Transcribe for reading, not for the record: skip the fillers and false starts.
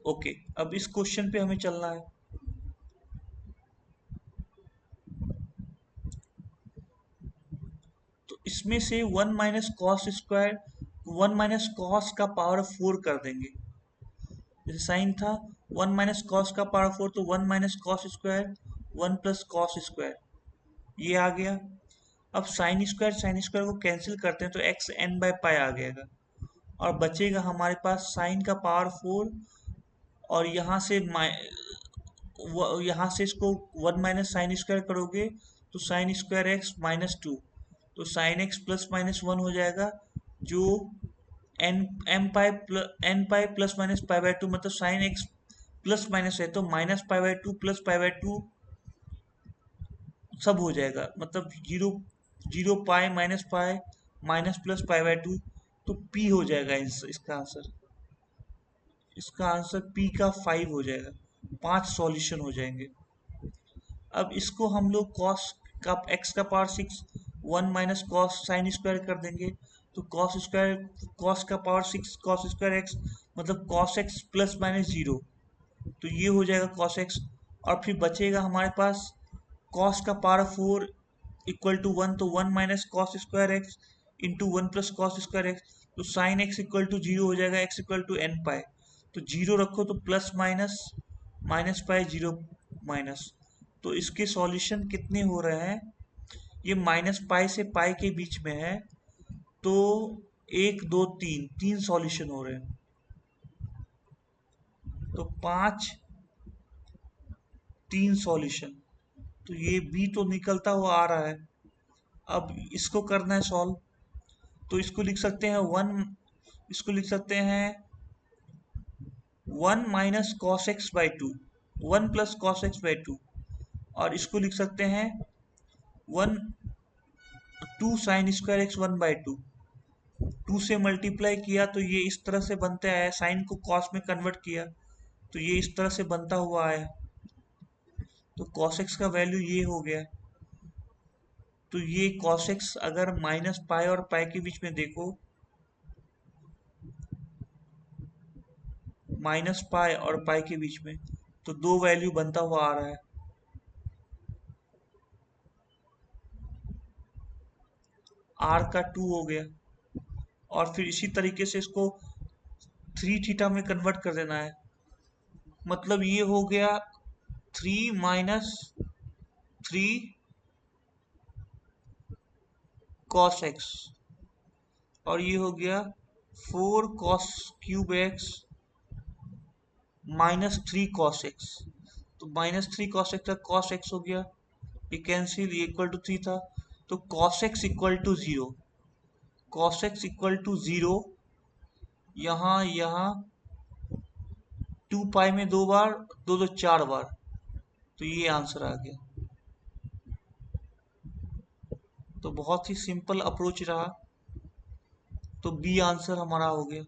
Okay, अब इस question पे हमें चलना है। तो इसमें से one minus cos square, one minus cos का पावर 4 कर देंगे। जैसे साइन था, वन माइनस कॉस का पावर 4, तो one minus cos square, one plus cos square, ये आ गया। अब साइन स्क्वायर को कैंसिल करते हैं तो एक्स एन बाय पाई आ गएगा, और बचेगा हमारे पास साइन का पावर 4, और यहाँ से इसको वन माइनस साइन स्क्वायर करोगे तो साइन स्क्वायर एक्स माइनस 2, तो साइन एक्स प्लस माइनस 1 हो जाएगा, जो n pi plus minus pi by 2, मतलब साइन एक्स प्लस माइनस है तो minus pi by 2 plus pi by 2 सब हो जाएगा, मतलब zero, zero pi minus plus pi by 2, तो पी हो जाएगा इसका आंसर। इसका आंसर पी का 5 हो जाएगा। 5 सॉल्यूशन हो जाएंगे। अब इसको हम लोग कॉस का एक्स का power 6, one minus cos sine square कर देंगे, तो कॉस स्क्वायर, कॉस का पावर 6 कॉस स्क्वायर एक्स, मतलब कॉस एक्स प्लस माइनस 0, तो ये हो जाएगा कॉस एक्स। और फिर बचेगा हमारे पास कॉस का पावर 4 इक्वल टू 1, तो 1 minus cos square x into 1 plus cos square x, तो साइन एक्स इक्वल टू 0 हो जाएगा, एक्स इक्वल टू एन पाई, तो 0 रखो तो plus minus minus pi 0 minus, तो इसके सॉल्यूशन कितने हो रहे हैं, ये माइनस पाई से पाई के बीच में है, तो एक दो तीन, तीन सॉल्यूशन हो रहे हैं, तो पांच, तीन सॉल्यूशन, तो ये बी तो निकलता हुआ आ रहा है। अब इसको करना है सॉल्व, तो इसको लिख सकते हैं इसको लिख सकते हैं one minus cos x by two, one plus cos x by two, और इसको लिख सकते हैं one, two sine square x one by two, टू से मल्टीप्लाई किया तो ये इस तरह से बनता है, साइन को कॉस में कन्वर्ट किया तो ये इस तरह से बनता हुआ आया, तो कॉस एक्स का वैल्यू ये हो गया। तो ये कॉस एक्स अगर माइनस पाई और पाई के बीच में देखो, माइनस पाई और पाई के बीच में, तो दो वैल्यू बनता हुआ आ रहा है। आर का 2 हो गया, और फिर इसी तरीके से इसको थ्री थीटा में कन्वर्ट कर देना है, मतलब ये हो गया 3 - 3 कॉस एक्स, और ये हो गया 4 cos³ x -3 cos x, तो -3 cos x का cos x हो गया, ये कैंसिल, ये इक्वल टू 3 था, तो cos x equal to 0, cos x equal to 0, यहाँ यहाँ 2 पाई में दो बार, दो दो 4 बार, तो ये आंसर आ गया। तो बहुत ही सिंपल अप्रोच रहा, तो बी आंसर हमारा हो गया।